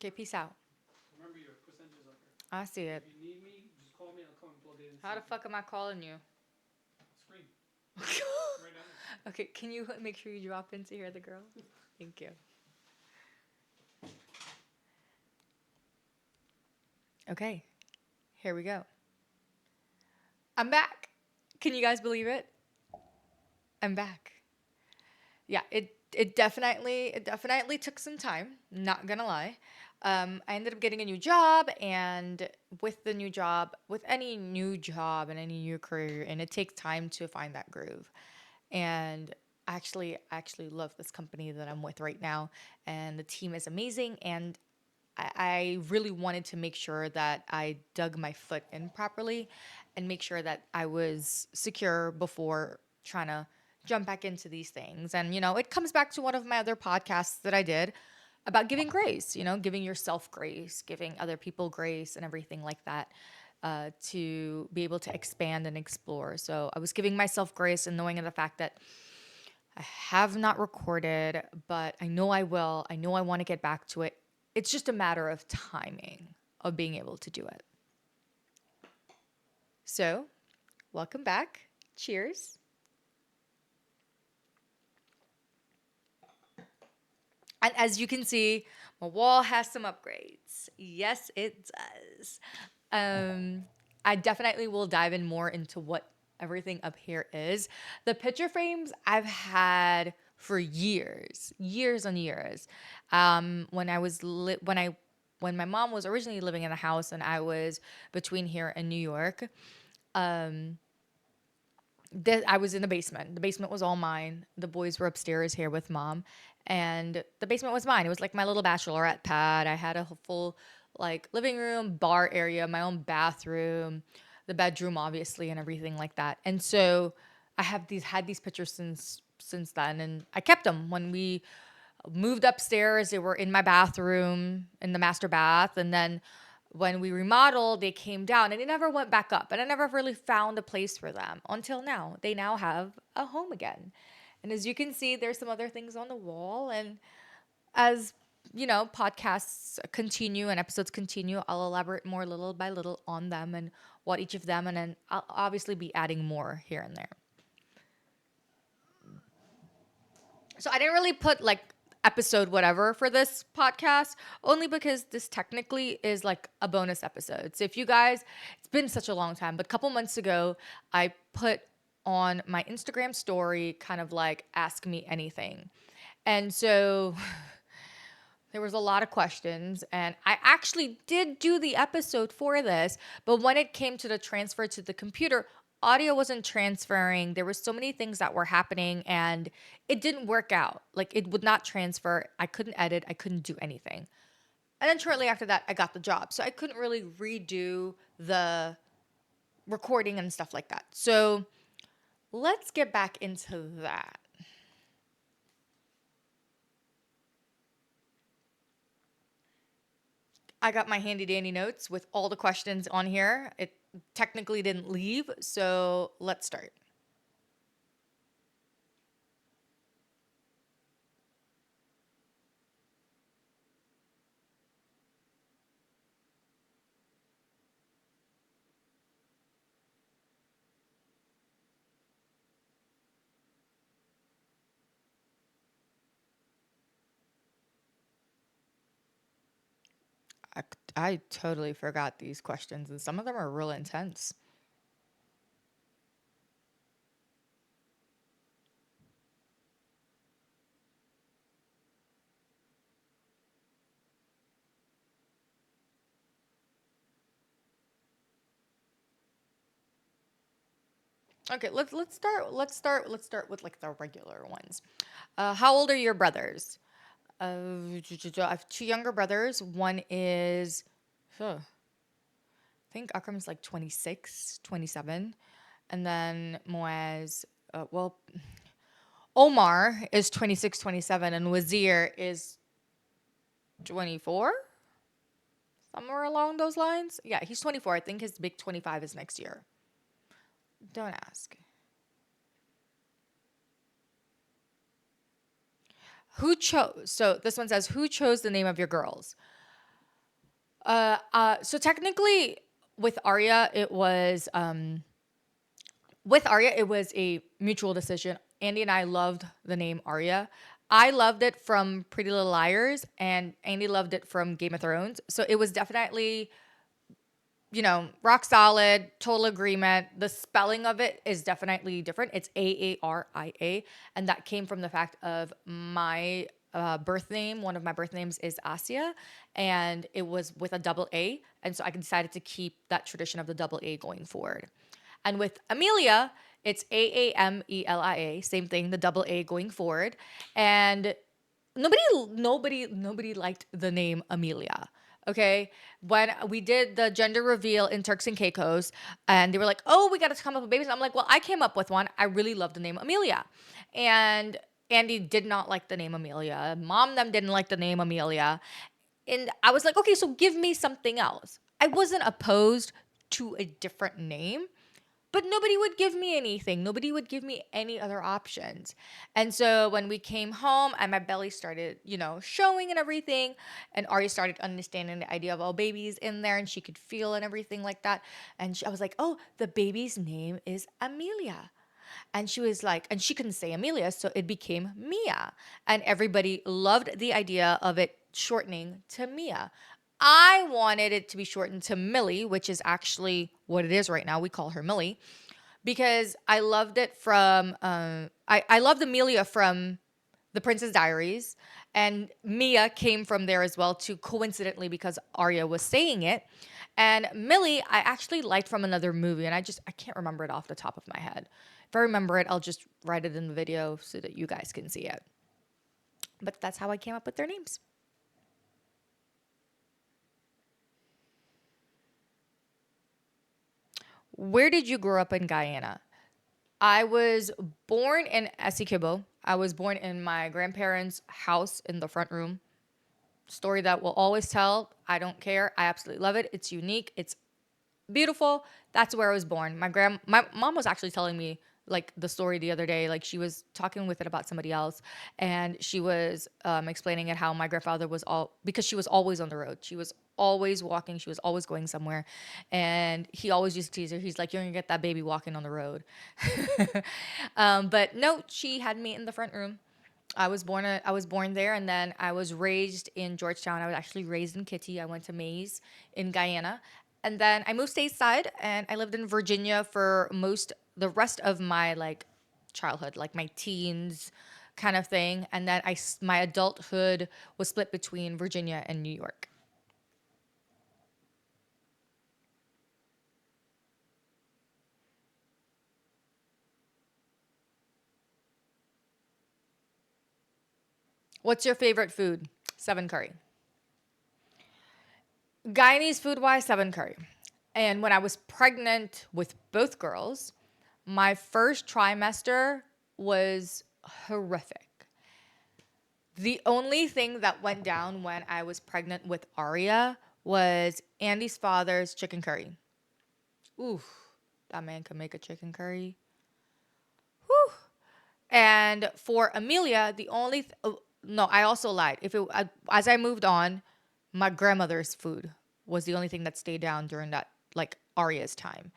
Okay, peace out. Remember, your percentage is up here. I see If it. you need me, just call me. I'll come and plug it in. How the fuck am I calling you? Screen right down there. Okay, can you make sure you drop in to hear the girl? Thank you. Okay, here we go. I'm back. Can you guys believe it? I'm back. Yeah, it definitely took some time. Not gonna lie. I ended up getting a new job, and with the new job, with any new job and any new career, and it takes time to find that groove. And I actually love this company that I'm with right now, and the team is amazing. And I really wanted to make sure that I dug my foot in properly and make sure that I was secure before trying to jump back into these things. And, it comes back to one of my other podcasts that I did about giving grace, giving yourself grace, giving other people grace, and everything like that. To be able to expand and explore. So I was giving myself grace and knowing the fact that I have not recorded, but I know I will. I know I want to get back to it. It's just a matter of timing of being able to do it. So, welcome back. Cheers. And as you can see, my wall has some upgrades. Yes, it does. Um, I definitely will dive in more into what everything up here is. The picture frames I've had for years, years and years. When I was when my mom was originally living in the house and I was between here and New York, I was in the basement. The basement was all mine. The boys were upstairs here with mom, and the basement was mine. It was like my little bachelorette pad. I had a full like living room, bar area, my own bathroom, the bedroom obviously, and everything like that. And so I have these had these pictures since then, and I kept them when we moved upstairs. They were in my bathroom in the master bath, and then when we remodeled, they came down and they never went back up. And I never really found a place for them until now. They now have a home again. And as you can see, there's some other things on the wall. And as podcasts continue and episodes continue, I'll elaborate more little by little on them and what each of them, and then I'll obviously be adding more here and there. So I didn't really put like episode whatever for this podcast only because this technically is like a bonus episode. So if you guys, it's been such a long time, but a couple months ago I put on my Instagram story kind of like ask me anything. And so there was a lot of questions, and I actually did do the episode for this, but when it came to the transfer to the computer, audio wasn't transferring. There were so many things that were happening, and it didn't work out. Like it would not transfer. I couldn't edit. I couldn't do anything. And then shortly after that, I got the job, so I couldn't really redo the recording and stuff like that. So let's get back into that. I got my handy dandy notes with all the questions on here. It technically didn't leave, so let's start. I, I totally forgot these questions, and some of them are real intense. Okay, let's start with like the regular ones. How old are your brothers? I have two younger brothers. One is, I think Akram's like 26, 27. And then Moaz, Omar is 26, 27, and Wazir is 24, somewhere along those lines. Yeah, he's 24. I think his big 25 is next year. Don't ask. Who chose? So this one says, who chose the name of your girls? So technically, with Arya, it was with Arya, it was a mutual decision. Andy and I loved the name Arya. I loved it from Pretty Little Liars, and Andy loved it from Game of Thrones. So it was definitely, rock solid, total agreement. The spelling of it is definitely different. It's Aaria, and that came from the fact of my birth name. One of my birth names is Asia, and it was with a double A, and so I decided to keep that tradition of the double A going forward. And with Amelia, it's Amelia, same thing, the double A going forward, and nobody nobody liked the name Amelia. Okay, when we did the gender reveal in Turks and Caicos, and they were like, "Oh, we got to come up with babies," I'm like, "Well, I came up with one. I really love the name Amelia," and Andy did not like the name Amelia. Mom them didn't like the name Amelia, and I was like, "Okay, so give me something else." I wasn't opposed to a different name, but nobody would give me anything. Nobody would give me any other options. And so when we came home and my belly started, showing and everything, and Ari started understanding the idea of, oh, baby's in there and she could feel and everything like that. And I was like, oh, the baby's name is Amelia. And she was like, and she couldn't say Amelia, so it became Mia. And everybody loved the idea of it shortening to Mia. I wanted it to be shortened to Millie, which is actually what it is right now. We call her Millie because I loved it from, I loved Amelia from The Princess Diaries. And Mia came from there as well, too, coincidentally, because Arya was saying it. And Millie, I actually liked from another movie, and I can't remember it off the top of my head. If I remember it, I'll just write it in the video so that you guys can see it. But that's how I came up with their names. Where did you grow up in Guyana? I was born in Essequibo. I was born in my grandparents' house in the front room. Story that we'll always tell. I don't care. I absolutely love it. It's unique. It's beautiful. That's where I was born. My mom was actually telling me like the story the other day. Like she was talking with it about somebody else, and she was explaining it how my grandfather was all because she was always on the road. She was always walking. She was always going somewhere, and he always used to tease her. He's like, "You're gonna get that baby walking on the road." But no, she had me in the front room. I was born there, and then I was raised in Georgetown. I was actually raised in Kitty. I went to Mays in Guyana, and then I moved stateside, and I lived in Virginia for most the rest of my like childhood, like my teens, kind of thing. And then my adulthood was split between Virginia and New York. What's your favorite food? Seven curry. Guyanese food wise, seven curry. And when I was pregnant with both girls, my first trimester was horrific. The only thing that went down when I was pregnant with Aria was Andy's father's chicken curry. Ooh, that man can make a chicken curry. Whew. And for Amelia, no, I also lied. As I moved on, my grandmother's food was the only thing that stayed down during that like Aria's time.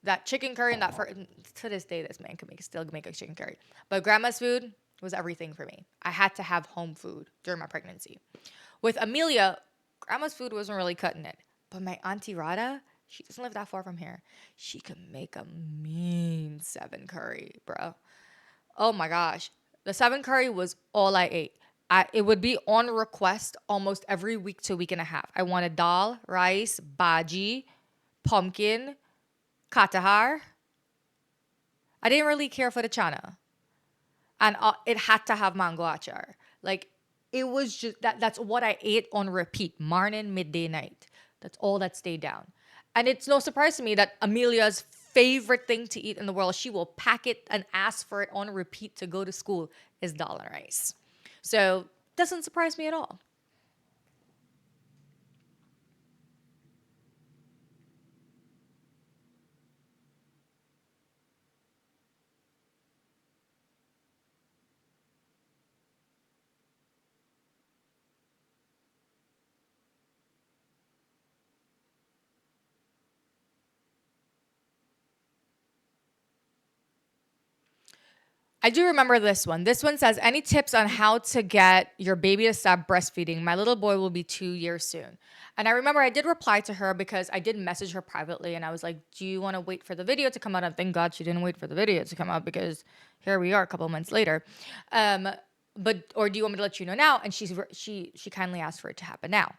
That chicken curry and to this day, this man can still make a chicken curry. But grandma's food was everything for me. I had to have home food during my pregnancy. With Amelia, grandma's food wasn't really cutting it. But my auntie Rada, she doesn't live that far from here. She can make a mean seven curry, bro. Oh my gosh. The seven curry was all I ate. It would be on request almost every week to week and a half. I wanted dal, rice, bhaji, pumpkin, katahar. I didn't really care for the chana. And it had to have mango achar. Like it was just that's what I ate on repeat, morning, midday, night. That's all that stayed down. And it's no surprise to me that Amelia's favorite thing to eat in the world, she will pack it and ask for it on repeat to go to school, is dal and rice. So doesn't surprise me at all. I do remember this one. This one says, any tips on how to get your baby to stop breastfeeding? My little boy will be 2 years soon. And I remember I did reply to her because I did message her privately and I was like, do you want to wait for the video to come out? And thank God she didn't wait for the video to come out because here we are a couple months later. Um, or do you want me to let you know now? And she kindly asked for it to happen now.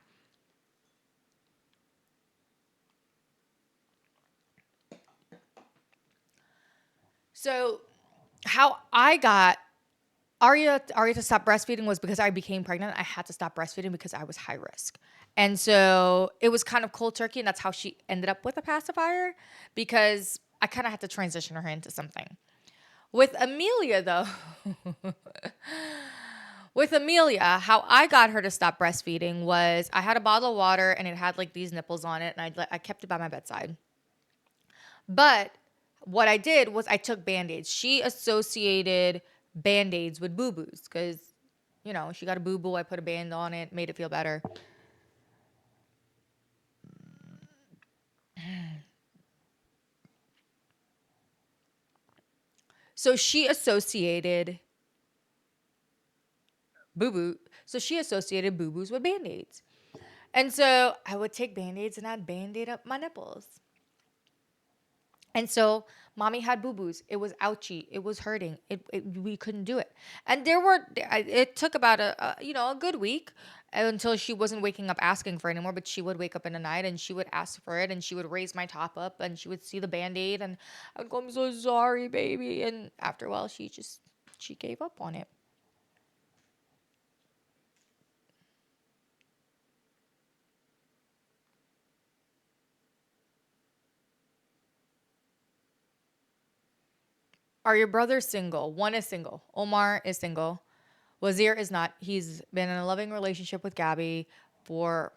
So how I got Arya to stop breastfeeding was because I became pregnant. I had to stop breastfeeding because I was high risk. And so it was kind of cold turkey, and that's how she ended up with a pacifier because I kind of had to transition her into something. With Amelia, though, with Amelia, how I got her to stop breastfeeding was I had a bottle of water and it had like these nipples on it, and I kept it by my bedside. But what I did was I took band-aids. She associated band-aids with boo-boos because, she got a boo-boo. I put a band on it, made it feel better. So she associated boo-boo. So she associated boo-boos with band-aids. And so I would take band-aids and I'd band-aid up my nipples. And so mommy had boo-boos. It was ouchy. It was hurting. We couldn't do it. And it took about a good week until she wasn't waking up asking for it anymore, but she would wake up in the night and she would ask for it and she would raise my top up and she would see the Band-Aid and I would go, I'm so sorry, baby. And after a while, she gave up on it. Are your brothers single? One is single. Omar is single. Wazir is not. He's been in a loving relationship with Gabby for,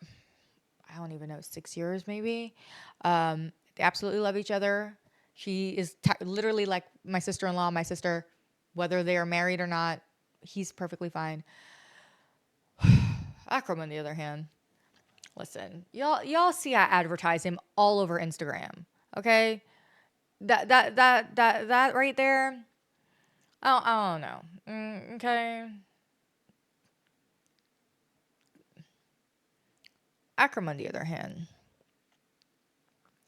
I don't even know, 6 years maybe. They absolutely love each other. She is literally like my sister in law, my sister, whether they are married or not, he's perfectly fine. Akram, on the other hand, listen, y'all see I advertise him all over Instagram. Okay, that right there. I don't know. Okay, Akram, on the other hand,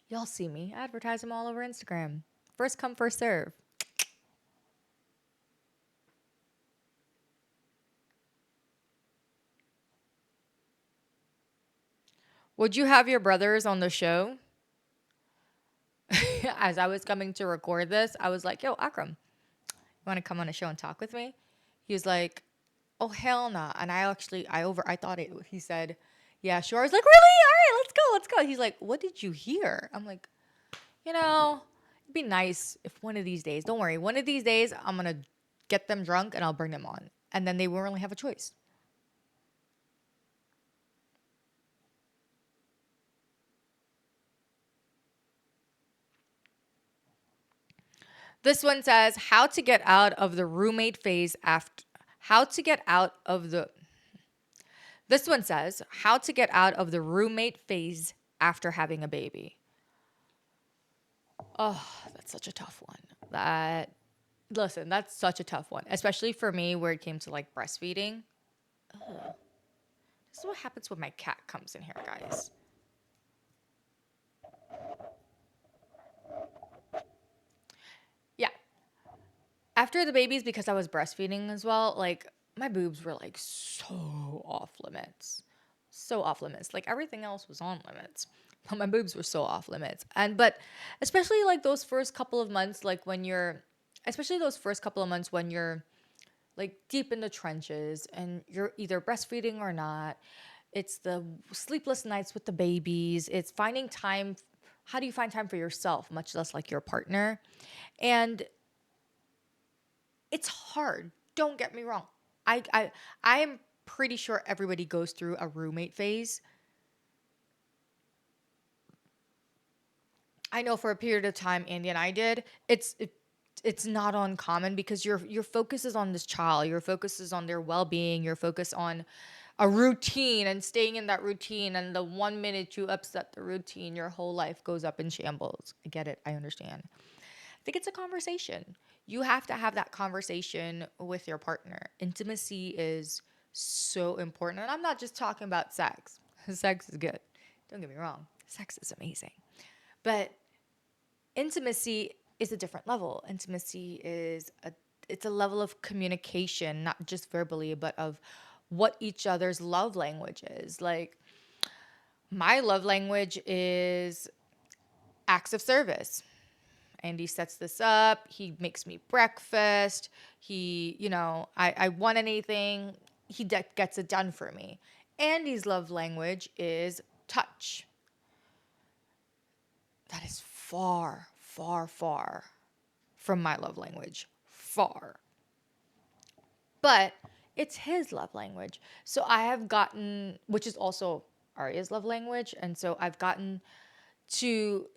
y'all see me advertise him all over Instagram. First come, first serve. Would you have your brothers on the show? As I was coming to record this, I was like, yo, Akram, you want to come on a show and talk with me? He was like, oh, hell nah. And I thought it, he said, yeah, sure. I was like, really? All right, let's go, let's go. He's like, what did you hear? I'm like, it'd be nice if one of these days, don't worry, one of these days, I'm going to get them drunk and I'll bring them on. And then they won't really have a choice. This one says how to get out of the roommate phase after how to get out of the This one says how to get out of the roommate phase after having a baby. Oh, that's such a tough one. That's such a tough one, especially for me where it came to like breastfeeding. This is what happens when my cat comes in here, guys. Yeah, after the babies, because I was breastfeeding as well, like my boobs were like so off limits. So off limits. Like everything else was on limits. But my boobs were so off limits. But especially like those first couple of months, like especially those first couple of months when you're like deep in the trenches and you're either breastfeeding or not. It's the sleepless nights with the babies. It's finding time. How do you find time for yourself, much less like your partner? And it's hard. Don't get me wrong. I am pretty sure everybody goes through a roommate phase. I know for a period of time Andy and I did. It's not uncommon because your focus is on this child. Your focus is on their well-being. Your focus on a routine and staying in that routine, and the 1 minute you upset the routine, your whole life goes up in shambles. I get it. I understand. I think it's a conversation. You have to have that conversation with your partner. Intimacy is so important. And I'm not just talking about sex. Sex is good. Don't get me wrong. Sex is amazing. But intimacy is a different level. Intimacy is a level of communication, not just verbally, but of what each other's love language is. Like my love language is acts of service. Andy sets this up. He makes me breakfast. I want anything, gets it done for me. Andy's love language is touch. That is far, far, far from my love language. Far. But it's his love language. So I have gotten, which is also Arya's love language. And so I've gotten to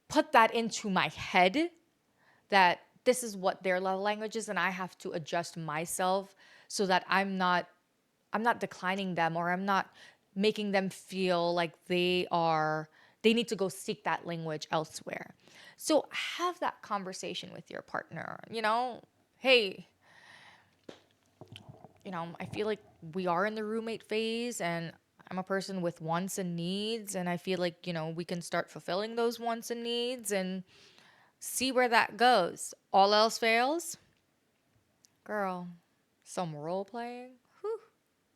put that into my head that this is what their love language is, and I have to adjust myself so that I'm not declining them, or I'm not making them feel like they need to go seek that language elsewhere. So have that conversation with your partner. Hey, I feel like we are in the roommate phase, and I'm a person with wants and needs, and I feel like, we can start fulfilling those wants and needs and see where that goes. All else fails, girl, some role playing, whew,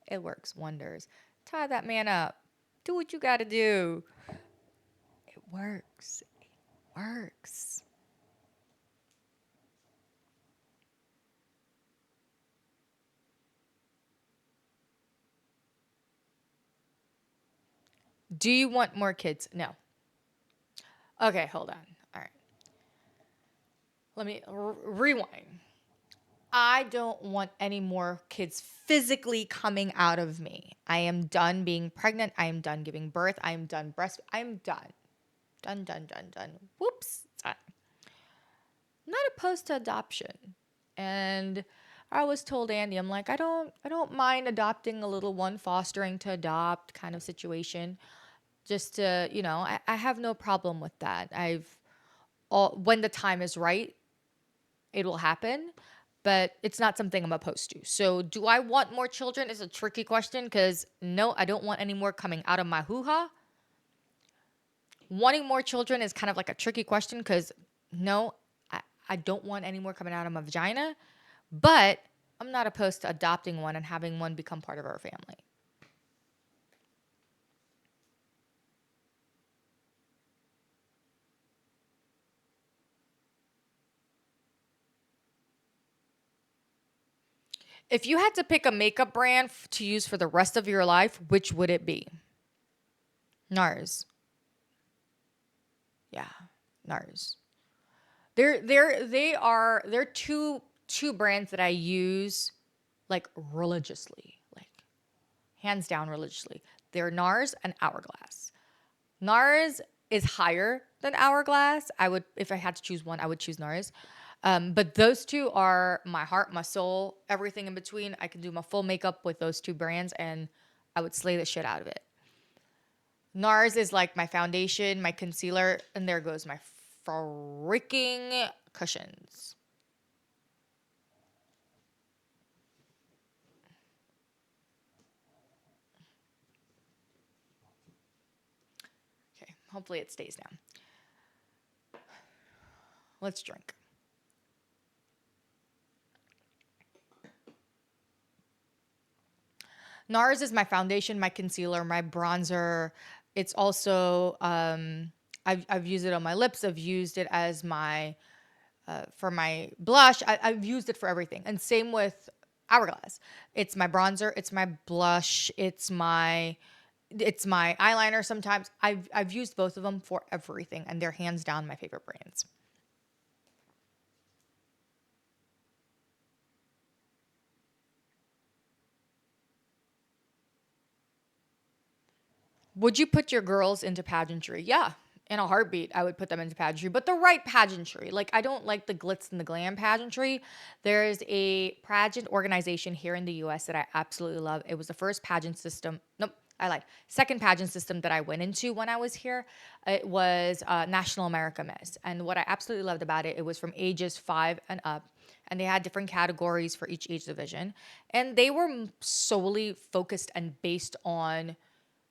it works wonders. Tie that man up. Do what you got to do. It works. It works. Do you want more kids? No. Okay, hold on. All right. Let me rewind. I don't want any more kids physically coming out of me. I am done being pregnant. I am done giving birth. I am done breast. I am done. Done, done, done, done. Whoops. Done. I'm not opposed to adoption. And I was told Andy, I'm like, I don't mind adopting a little one, fostering to adopt kind of situation. Just to, I have no problem with that. When the time is right, it will happen, but it's not something I'm opposed to. So, do I want more children? Is a tricky question because no, I don't want any more coming out of my hoo ha. Wanting more children is kind of like a tricky question because no, I don't want any more coming out of my vagina, but I'm not opposed to adopting one and having one become part of our family. If you had to pick a makeup brand to use for the rest of your life, which would it be? NARS. Yeah, NARS. They're two brands that I use like religiously, like hands down religiously. They're NARS and Hourglass. NARS is higher than Hourglass. If I had to choose one, I would choose NARS. But those two are my heart, my soul, everything in between. I can do my full makeup with those two brands, and I would slay the shit out of it. NARS is like my foundation, my concealer, and there goes my freaking cushions. Okay, hopefully it stays down. Let's drink. NARS is my foundation, my concealer, my bronzer. It's also I've used it on my lips. I've used it as my for my blush. I've used it for everything. And same with Hourglass. It's my bronzer. It's my blush. It's my eyeliner. Sometimes I've used both of them for everything, and they're hands down my favorite brands. Would you put your girls into pageantry? Yeah. In a heartbeat, I would put them into pageantry, but the right pageantry. Like, I don't like the glitz and the glam pageantry. There's a pageant organization here in the US that I absolutely love. It was the first pageant system. Nope. I lied. Second pageant system that I went into when I was here, it was National America Miss. And what I absolutely loved about it, it was from ages 5 and up. And they had different categories for each age division. And they were solely focused and based on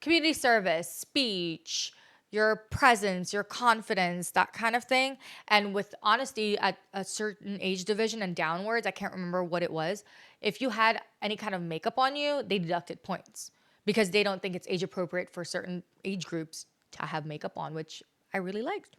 community service, speech, your presence, your confidence, that kind of thing. And with honesty, at a certain age division and downwards, I can't remember what it was. If you had any kind of makeup on you, they deducted points because they don't think it's age appropriate for certain age groups to have makeup on, which I really liked.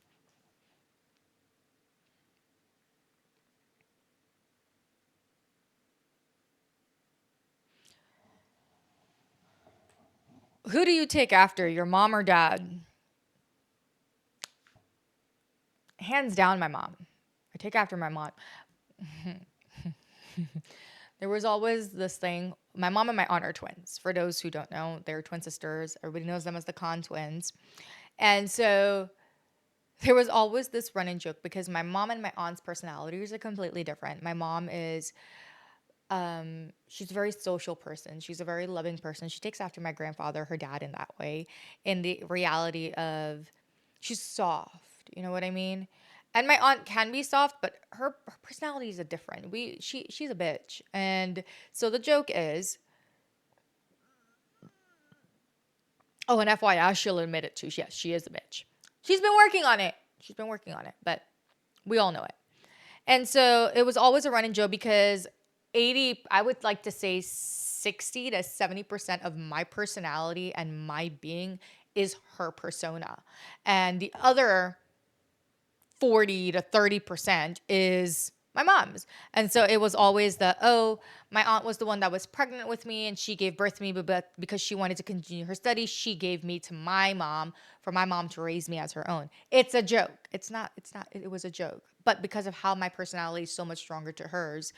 Who do you take after, your mom or dad? Hands down, my mom. I take after my mom. There was always this thing. My mom and my aunt are twins. For those who don't know, they're twin sisters. Everybody knows them as the Khan twins. And so there was always this running joke because my mom and my aunt's personalities are completely different. My mom is she's a very social person. She's a very loving person. She takes after my grandfather, her dad in that way, in the reality of she's soft. You know what I mean? And my aunt can be soft, but her personality is a different. She's a bitch. And so the joke is, oh, and FYI, she'll admit it too. Yes, she is a bitch. She's been working on it. She's been working on it, but we all know it. And so it was always a running joke because 80, I would like to say 60 to 70% of my personality and my being is her persona. And the other 40 to 30% is my mom's. And so it was always the, oh, my aunt was the one that was pregnant with me and she gave birth to me, but because she wanted to continue her studies, she gave me to my mom for my mom to raise me as her own. It's a joke. It was a joke. But because of how my personality is so much stronger to hers,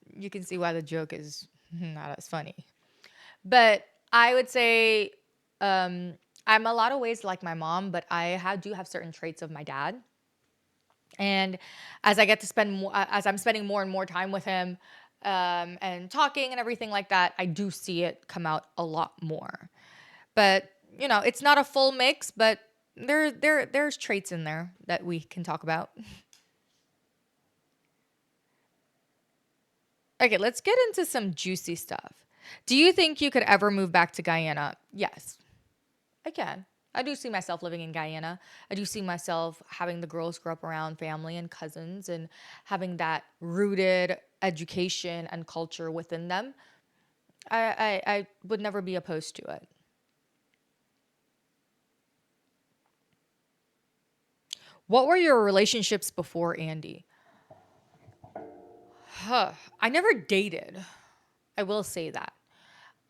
you can see why the joke is not as funny. But I would say I'm a lot of ways like my mom, but do have certain traits of my dad. And as I get to spend more, as I'm spending more and more time with him, and talking and everything like that, I do see it come out a lot more. But it's not a full mix, but there's traits in there that we can talk about. Okay, let's get into some juicy stuff. Do you think you could ever move back to Guyana? Yes, I can. I do see myself living in Guyana. I do see myself having the girls grow up around family and cousins and having that rooted education and culture within them. I would never be opposed to it. What were your relationships before Andy? Huh. I never dated. I will say that.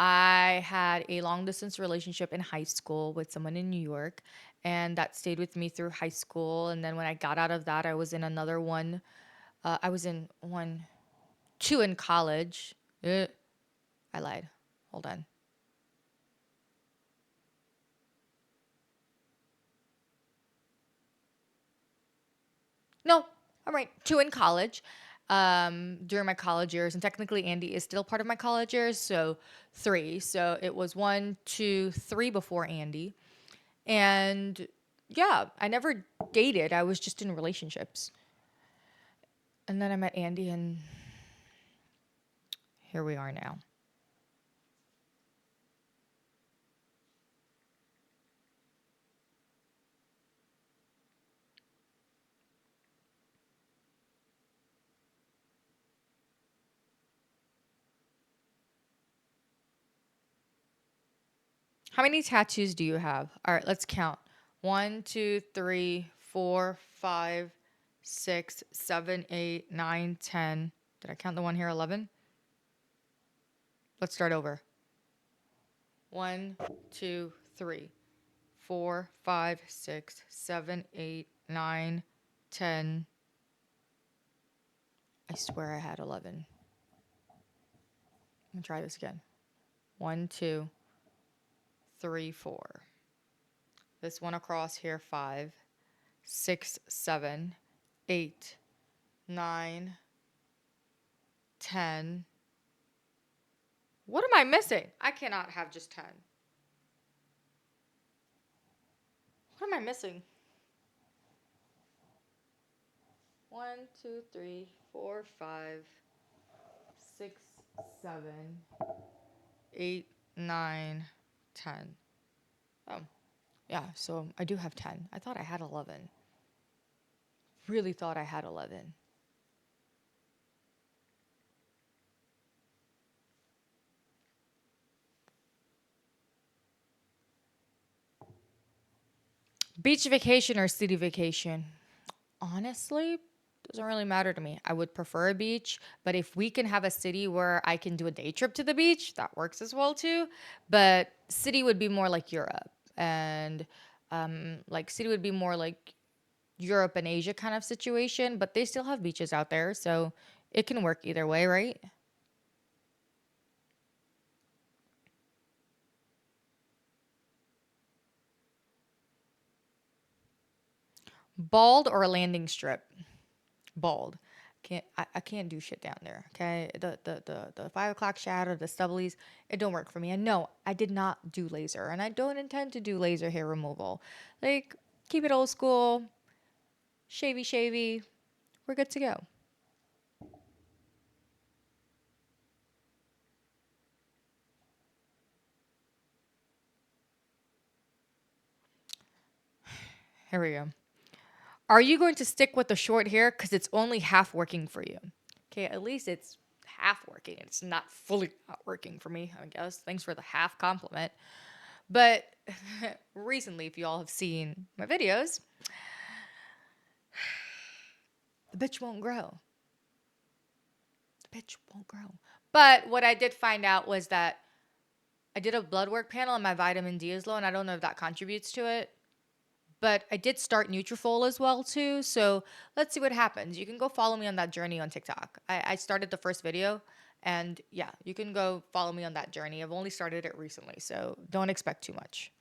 I had a long distance relationship in high school with someone in New York, and that stayed with me through high school. And then when I got out of that, I was in another one. I was in one, two in college. I lied. Hold on. No, I'm right. Two in college, during my college years, and technically Andy is still part of my college years, so three. So it was one, two, three before Andy, and yeah, I never dated. I was just in relationships, and then I met Andy, and here we are now. How many tattoos do you have? All right, let's count. One, two, three, four, five, six, seven, eight, nine, 10. Did I count the one here? 11? Let's start over. One, two, three, four, five, six, seven, 8, 9, 10. I swear I had 11. I'm gonna try this again. One, two, three, four. This one across here, 5, 6, 7, 8, 9, 10. What am I missing? I cannot have just 10. What am I missing? One, two, three, four, five, 6, 7, 8, 9, 10. Oh, yeah, so I do have 10. I thought I had 11. Really thought I had 11. Beach vacation or city vacation? Honestly, doesn't really matter to me. I would prefer a beach, but if we can have a city where I can do a day trip to the beach, that works as well too. But city would be more like Europe, and like city would be more like Europe and Asia kind of situation, but they still have beaches out there, so it can work either way, right? Bald or a landing strip? Bald. I can't do shit down there. Okay, the 5 o'clock shadow, the stubblies, it don't work for me. And no, I did not do laser, and I don't intend to do laser hair removal. Like, keep it old school, shavy shavy. We're good to go. Here we go. Are you going to stick with the short hair because it's only half working for you? Okay, at least it's half working. It's not fully not working for me, I guess. Thanks for the half compliment. But recently, if you all have seen my videos, the bitch won't grow. The bitch won't grow. But what I did find out was that I did a blood work panel and my vitamin D is low, and I don't know if that contributes to it. But I did start Nutrafol as well too. So let's see what happens. You can go follow me on that journey on TikTok. I started the first video, and yeah, you can go follow me on that journey. I've only started it recently, so don't expect too much.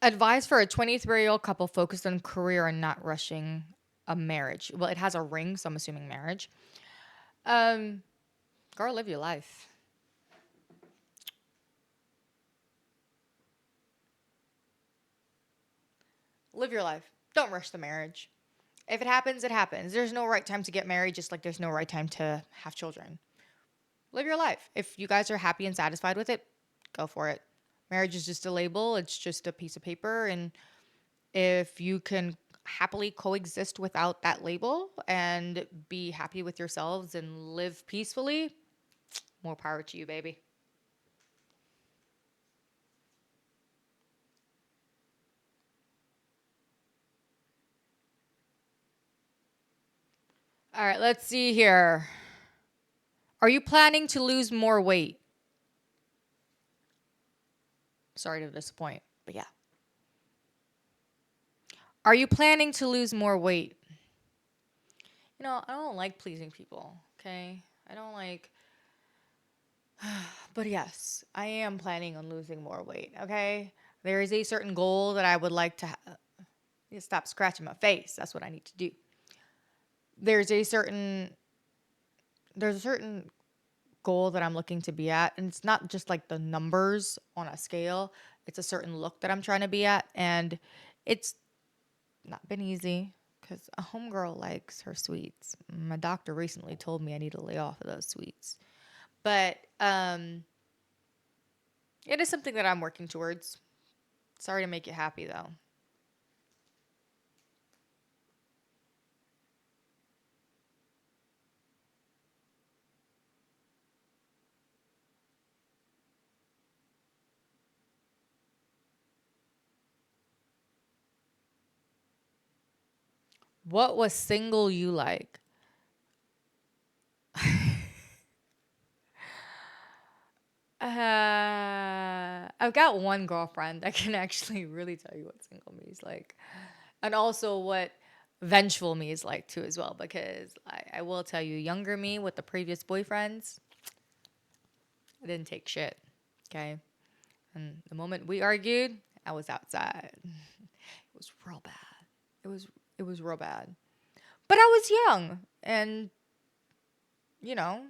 Advice for a 23-year-old couple focused on career and not rushing a marriage. Well, it has a ring, so I'm assuming marriage. Um, Girl, live your life. Live your life. Don't rush the marriage. If it happens, it happens. There's no right time to get married, just like there's no right time to have children. Live your life. If you guys are happy and satisfied with it, go for it. Marriage is just a label, it's just a piece of paper. And if you can happily coexist without that label and be happy with yourselves and live peacefully, more power to you, baby. All right, let's see here. Are you planning to lose more weight? Sorry to disappoint, but yeah. Are you planning to lose more weight? I don't like pleasing people, okay? I don't like, but yes, I am planning on losing more weight, okay? There is a certain goal that I would like to stop scratching my face. That's what I need to do. There's a certain there's a certain goal that I'm looking to be at, and it's not just like the numbers on a scale. It's a certain look that I'm trying to be at, and it's not been easy because a homegirl likes her sweets. My doctor recently told me I need to lay off of those sweets. But it is something that I'm working towards. Sorry to make you happy though. What was single you like? I've got one girlfriend that can actually really tell you what single me is like, and also what vengeful me is like too as well. Because I will tell you, younger me with the previous boyfriends, I didn't take shit. Okay, and the moment we argued, I was outside. It was real bad. It was it was real bad. But I was young and you know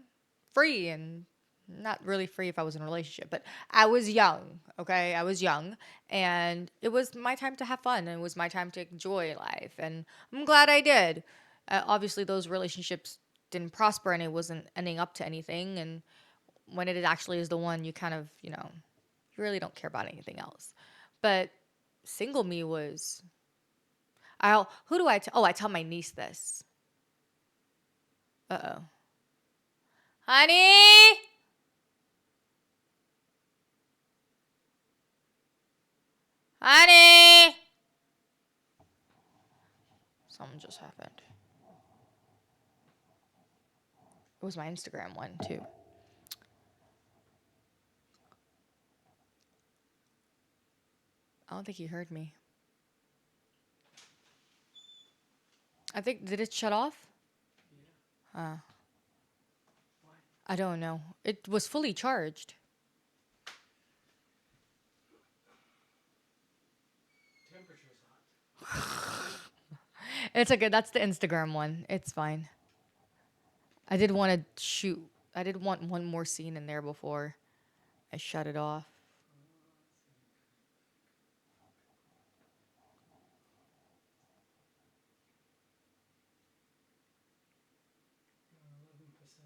free and not really free if I was in a relationship, but I was young, okay? I was young and it was my time to have fun and it was my time to enjoy life and I'm glad I did. Obviously those relationships didn't prosper and it wasn't ending up to anything and when it actually is the one you kind of, you really don't care about anything else. But single me was I'll who do I tell? Oh, I tell my niece this. Uh-oh. Honey, honey. Something just happened. It was my Instagram one too. I don't think he heard me. I think did it shut off? Yeah. Uh, Why? I don't know. It was fully charged. Temperature's hot. It's okay. That's the Instagram one. It's fine. I did want to shoot. I did want one more scene in there before I shut it off. %.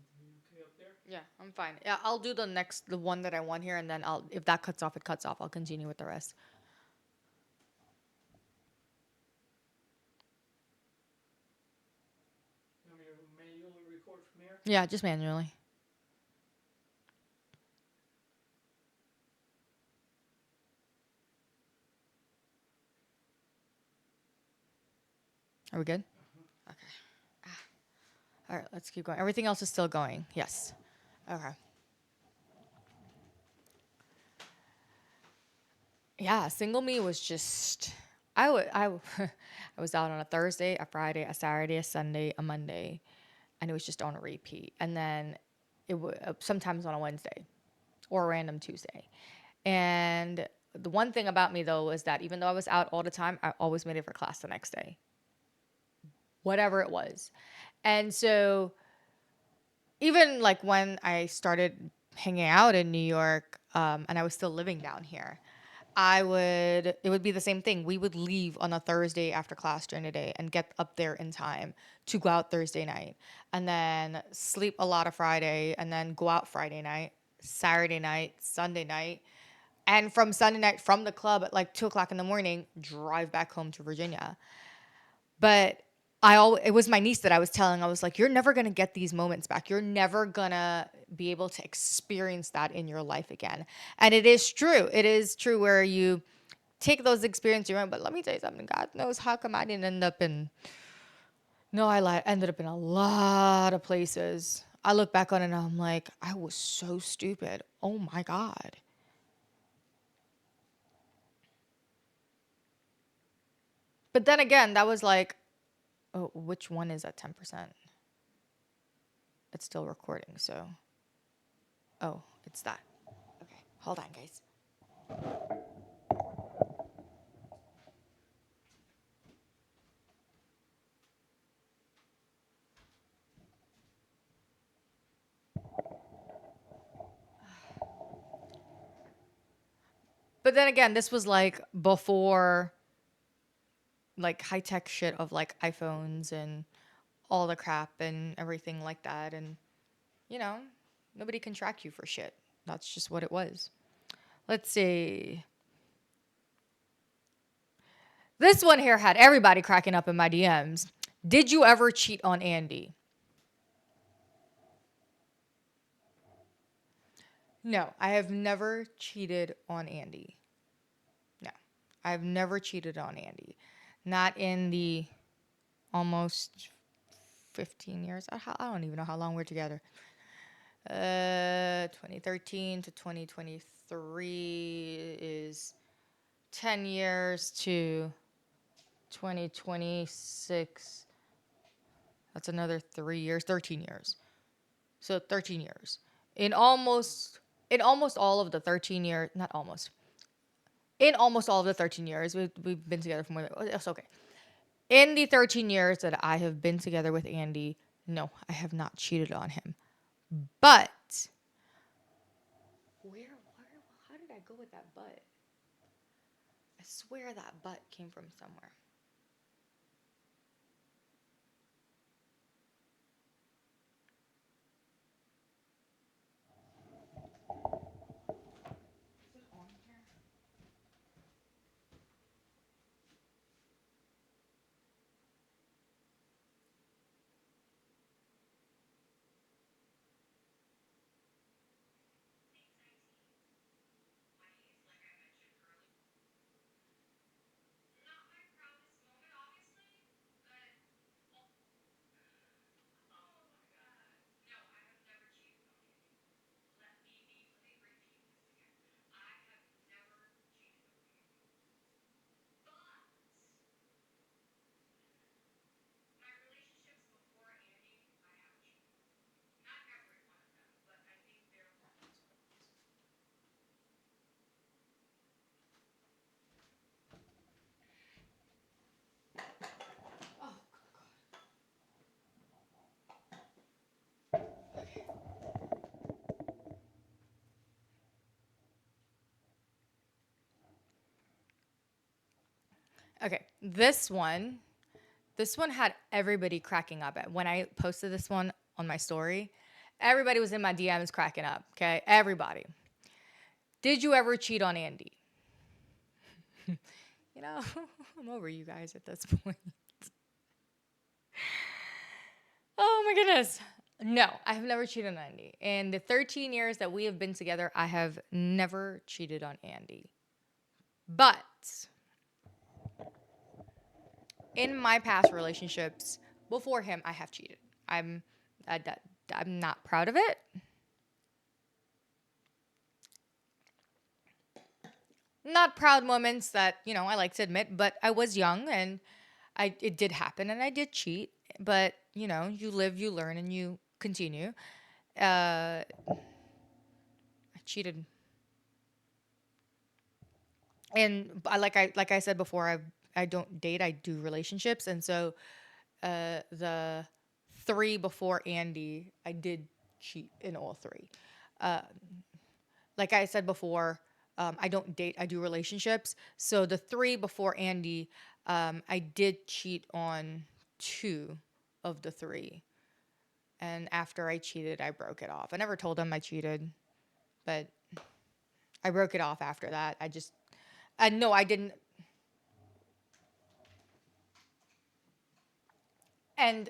Are you okay up there? Yeah, I'm fine. Yeah, I'll do the one that I want here, and then I'll if that cuts off, it cuts off. I'll continue with the rest. You want me to manually record from here? Yeah, just manually. Are we good? Okay. All right, let's keep going. Everything else is still going. Yes. Okay. Yeah, single me was just I was out on a Thursday, a Friday, a Saturday, a Sunday, a Monday, and it was just on a repeat. And then it would sometimes on a Wednesday or a random Tuesday. And the one thing about me though was that even though I was out all the time, I always made it for class the next day, whatever it was. And so even like when I started hanging out in New York, and I was still living down here, it would be the same thing. We would leave on a Thursday after class during the day and get up there in time to go out Thursday night and then sleep a lot of Friday and then go out Friday night, Saturday night, Sunday night. And from Sunday night from the club at like 2 o'clock in the morning, drive back home to Virginia. But it was my niece that I was telling. I was like, you're never gonna get these moments back. You're never gonna be able to experience that in your life again. And it is true. It is true where you take those experiences you but let me tell you something. God knows how come I didn't end up in no, ended up in a lot of places. I look back on it and I'm like, I was so stupid. Oh my God. But then again, that was like, oh, which one is at 10%? It's still recording, so oh, it's that. Okay, hold on, guys. But then again, this was like before like high tech shit of like iPhones and all the crap and everything like that. And, you know, nobody can track you for shit. That's just what it was. Let's see. This one here had everybody cracking up in my DMs. Did you ever cheat on Andy? No, I have never cheated on Andy. No, I've never cheated on Andy. Not in the almost 15 years. I don't even know how long we're together. 2013 to 2023 is 10 years to 2026. That's another 3 years, 13 years. So 13 years. In almost in almost all of the 13 years, not almost. In almost all of the 13 years, we've been together for more than, it's okay. In the 13 years that I have been together with Andy, no, I have not cheated on him. But how did I go with that but? I swear that but came from somewhere. Is it on here? Oh, okay. This one had everybody cracking up at when I posted this one on my story. Everybody was in my DMs cracking up. Okay, everybody. Did you ever cheat on Andy? You know, I'm over you guys at this point. Oh my goodness. No, I have never cheated on Andy. In the 13 years that we have been together, I have never cheated on Andy. But in my past relationships before him, I have cheated. I'm I, I'm not proud of it. Not proud moments that, I like to admit, but I was young and it did happen and I did cheat, but you live, you learn and you continue. I cheated, and like I said before, I don't date, I do relationships, and so the three before Andy, I did cheat in all three. Uh, like I said before, I don't date, I do relationships. So the three before Andy, I did cheat on two of the three. And after I cheated, I broke it off. I never told him I cheated, but I broke it off after that. No, I didn't. And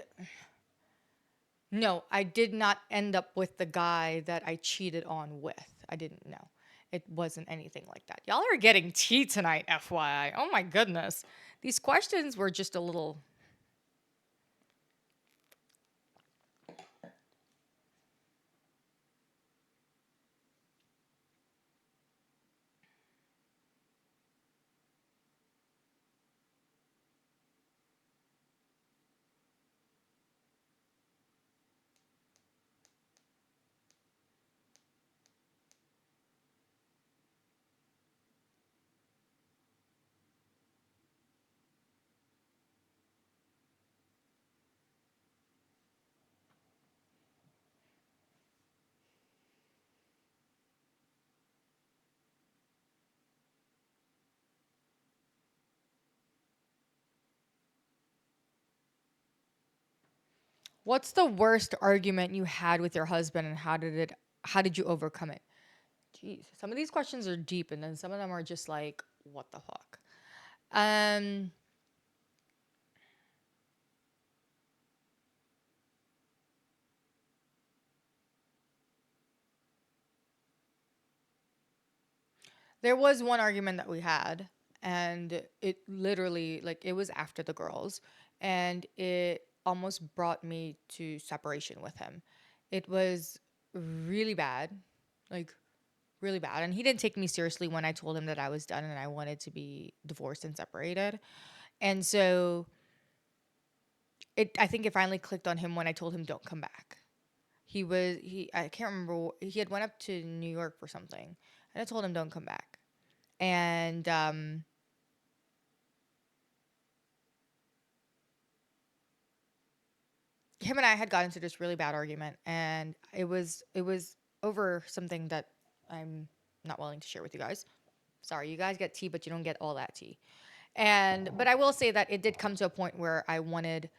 no, I did not end up with the guy that I cheated on with. I didn't know. It wasn't anything like that. Y'all are getting tea tonight, FYI. Oh my goodness. These questions were just a little. What's the worst argument you had with your husband and how did you overcome it? Jeez, some of these questions are deep and then some of them are just like, what the fuck? Um there was one argument that we had, and it literally, like, it was after the girls, and it almost brought me to separation with him. It was really bad, like really bad. And he didn't take me seriously when I told him that I was done and I wanted to be divorced and separated. And so I think it finally clicked on him when I told him don't come back. I can't remember, he had went up to New York for something, and I told him don't come back. And him and I had gotten into this really bad argument, and it was over something that I'm not willing to share with you guys. Sorry, you guys get tea, but you don't get all that tea. And but I will say that it did come to a point where I wanted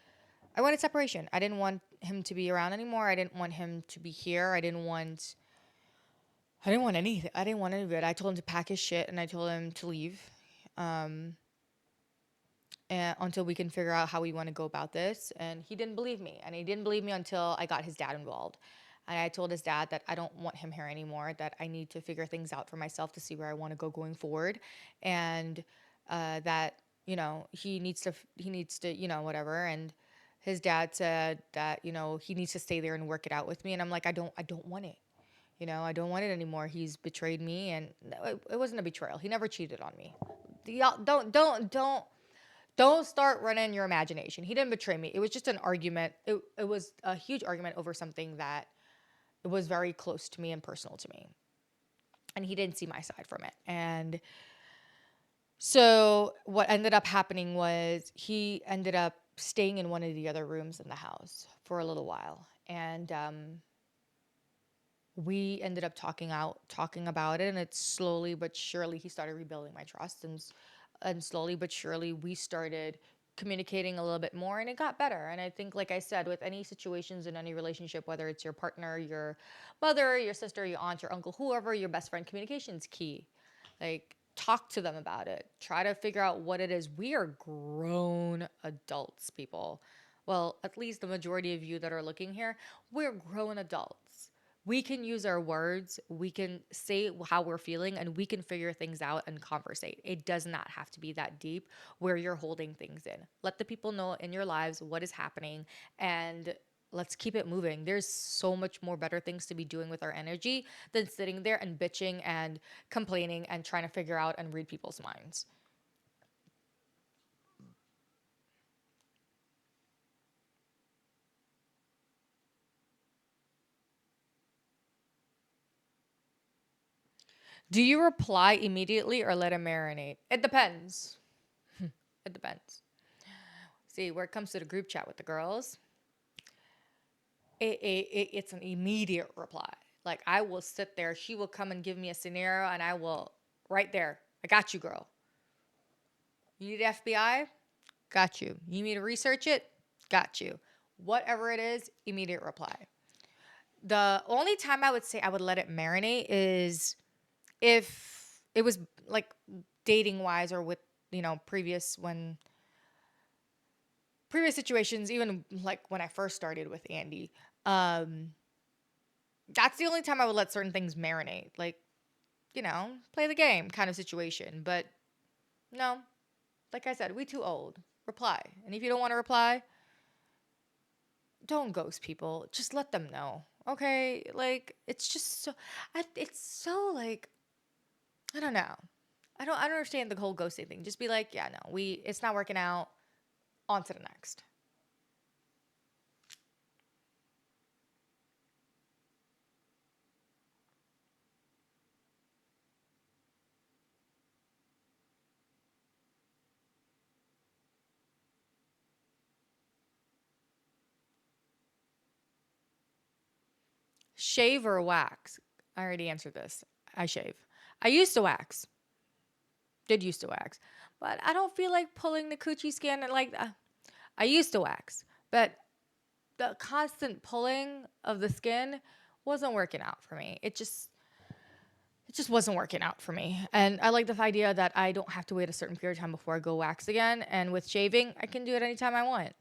separation. I didn't want him to be around anymore. I didn't want him to be here. I didn't want anything. I didn't want any of it. I told him to pack his shit and I told him to leave. Um, and until we can figure out how we want to go about this. And he didn't believe me. And he didn't believe me until I got his dad involved. And I told his dad that I don't want him here anymore, that I need to figure things out for myself to see where I want to go going forward. And that, he needs to, whatever. And his dad said that, he needs to stay there and work it out with me. And I'm like, I don't want it. I don't want it anymore. He's betrayed me, and no, it wasn't a betrayal. He never cheated on me. Y'all don't start running your imagination. He didn't betray me. It was just an argument. It was a huge argument over something that it was very close to me and personal to me. And he didn't see my side from it. And so what ended up happening was he ended up staying in one of the other rooms in the house for a little while. And we ended up talking about it, and it's slowly but surely he started rebuilding my trust, and slowly but surely we started communicating a little bit more, and it got better. And I think, like I said, with any situations in any relationship, whether it's your partner, your mother, your sister, your aunt, your uncle, whoever, your best friend, communication is key. Like, talk to them about it. Try to figure out what it is. We are grown adults, people. Well, at least the majority of you that are looking here, we're grown adults. We can use our words, we can say how we're feeling, and we can figure things out and conversate. It does not have to be that deep where you're holding things in. Let the people know in your lives what is happening, and let's keep it moving. There's so much more better things to be doing with our energy than sitting there and bitching and complaining and trying to figure out and read people's minds. Do you reply immediately or let it marinate? It depends. It depends. See, where it comes to the group chat with the girls, it's an immediate reply. Like, I will sit there, she will come and give me a scenario, and I will, right there, I got you, girl. You need FBI? Got you. You need to research it? Got you. Whatever it is, immediate reply. The only time I would say I would let it marinate is if it was like dating wise, or with, previous situations, even like when I first started with Andy. Um, that's the only time I would let certain things marinate, like, play the game kind of situation. But no, like I said, we too old. Reply. And if you don't want to reply, don't ghost people. Just let them know. Okay? Like, it's just so it's so like, I don't know. I don't understand the whole ghosting thing. Just be like, yeah, no, it's not working out. On to the next. Shave or wax? I already answered this. I shave. I used to wax. Did used to wax. But I don't feel like pulling the coochie skin and like I used to wax. But the constant pulling of the skin wasn't working out for me. It just wasn't working out for me. And I like the idea that I don't have to wait a certain period of time before I go wax again. And with shaving, I can do it anytime I want.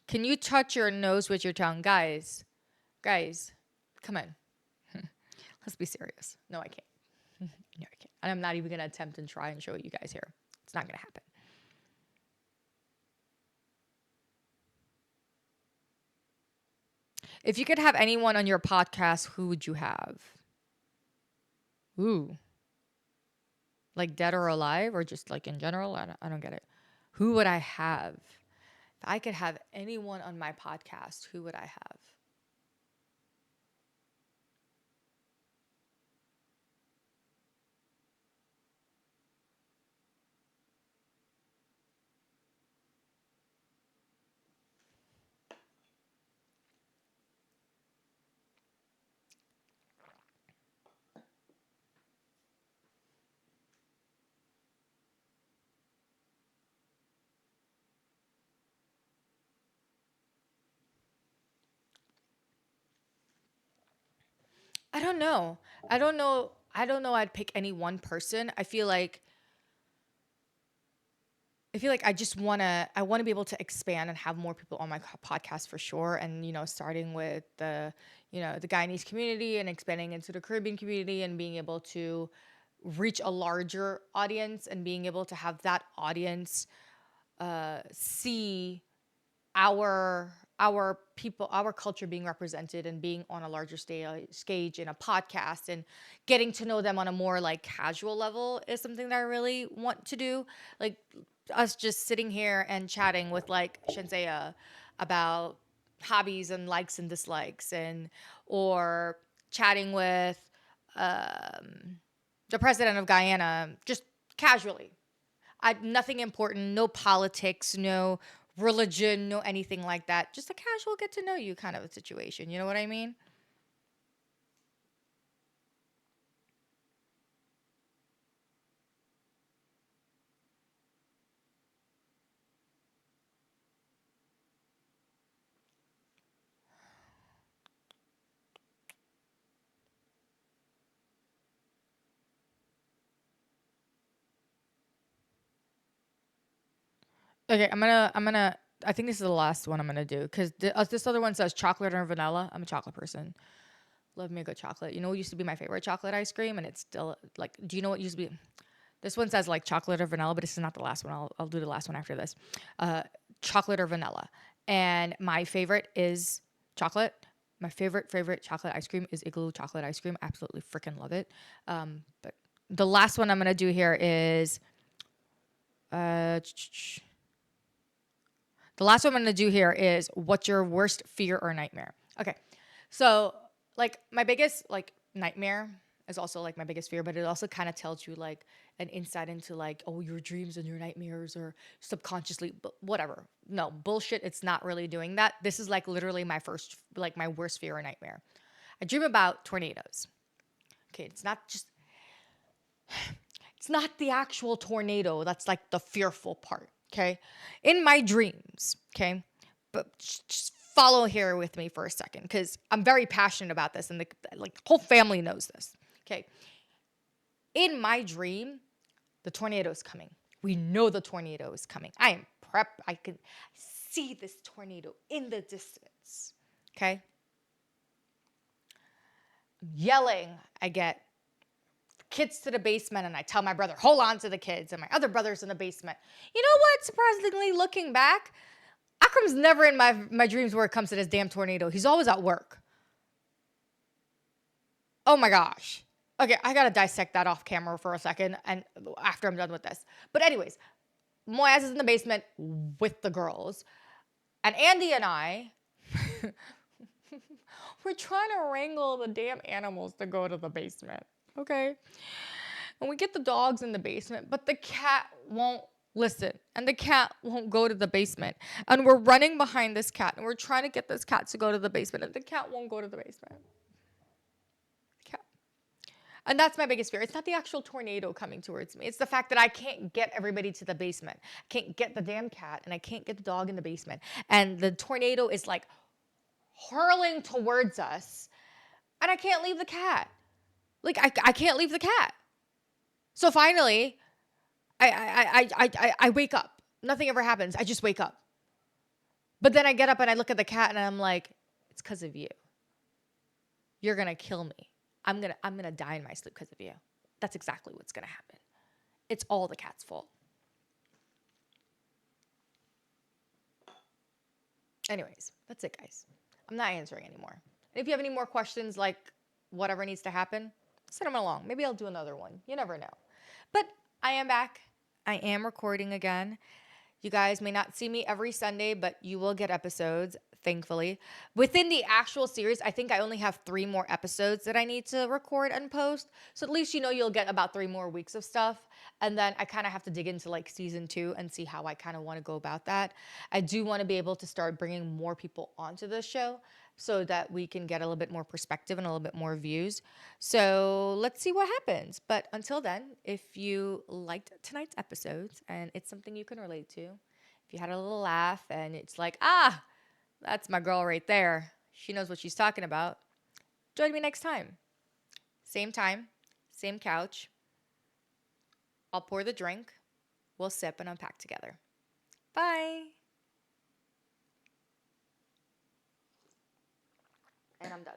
Can you touch your nose with your tongue? Guys, come on. Let's be serious. No, I can't. No, I can't. And I'm not even going to attempt and try and show you guys here. It's not going to happen. If you could have anyone on your podcast, who would you have? Ooh, like dead or alive, or just like in general? I don't get it. Who would I have? If I could have anyone on my podcast, who would I have? I don't know. I don't know. I don't know. I'd pick any one person. I feel like I want to be able to expand and have more people on my podcast for sure. And starting with the Guyanese community and expanding into the Caribbean community and being able to reach a larger audience and being able to have that audience see our people, our culture being represented and being on a larger stage in a podcast and getting to know them on a more like casual level is something that I really want to do. Like us just sitting here and chatting with like Shinseiya about hobbies and likes and dislikes, and or chatting with the president of Guyana just casually. Nothing important, no politics, no religion, no anything like that. Just a casual get to know you kind of a situation. You know what I mean? Okay, I'm gonna. I think this is the last one I'm gonna do because this other one says chocolate or vanilla. I'm a chocolate person. Love me a good chocolate. You know what used to be my favorite chocolate ice cream, and it's still like. Do you know what used to be? This one says like chocolate or vanilla, but this is not the last one. I'll do the last one after this. Uh, Chocolate or vanilla, and my favorite is chocolate. My favorite chocolate ice cream is Igloo chocolate ice cream. Absolutely freaking love it. But the last one I'm gonna do here is uh, the last one I'm gonna do here is what's your worst fear or nightmare? Okay, so like my biggest like nightmare is also like my biggest fear, but it also kind of tells you like an insight into like your dreams and your nightmares or subconsciously, but whatever. No bullshit. It's not really doing that. This is like literally my worst fear or nightmare. I dream about tornadoes. Okay, it's not the actual tornado that's like the fearful part, okay? In my dreams, okay? But just follow here with me for a second cuz I'm very passionate about this and the whole family knows this. Okay? In my dream, the tornado is coming. We know the tornado is coming. I am prep. I can see this tornado in the distance. Okay? I'm yelling. I get kids to the basement and I tell my brother, hold on to the kids, and my other brother's in the basement. You know what? Surprisingly, looking back, Akram's never in my dreams where it comes to this damn tornado. He's always at work. Oh my gosh. Okay, I gotta dissect that off camera for a second and after I'm done with this. But anyways, Moaz is in the basement with the girls. And Andy and I we're trying to wrangle the damn animals to go to the basement. Okay? And we get the dogs in the basement, but the cat won't listen. And the cat won't go to the basement. And we're running behind this cat and we're trying to get this cat to go to the basement. And the cat won't go to the basement. Cat. And that's my biggest fear. It's not the actual tornado coming towards me. It's the fact that I can't get everybody to the basement. I can't get the damn cat and I can't get the dog in the basement. And the tornado is like hurling towards us and I can't leave the cat. Like I can't leave the cat. So finally, I wake up. Nothing ever happens. I just wake up. But then I get up and I look at the cat and I'm like, it's because of you. You're gonna kill me. I'm gonna die in my sleep because of you. That's exactly what's gonna happen. It's all the cat's fault. Anyways, that's it, guys. I'm not answering anymore. And if you have any more questions, like whatever needs to happen, send them along. Maybe I'll do another one. You never know. But I am back. I am recording again. You guys may not see me every Sunday, but you will get episodes, thankfully. Within the actual series, I think I only have 3 more episodes that I need to record and post. So at least you know you'll get about 3 more weeks of stuff. And then I kind of have to dig into like season 2 and see how I kind of want to go about that. I do want to be able to start bringing more people onto the show so that we can get a little bit more perspective and a little bit more views. So let's see what happens. But until then, if you liked tonight's episodes and it's something you can relate to, if you had a little laugh and it's like, ah, that's my girl right there, she knows what she's talking about, join me next time, same couch. I'll pour the drink, we'll sip and unpack together. Bye. And I'm done.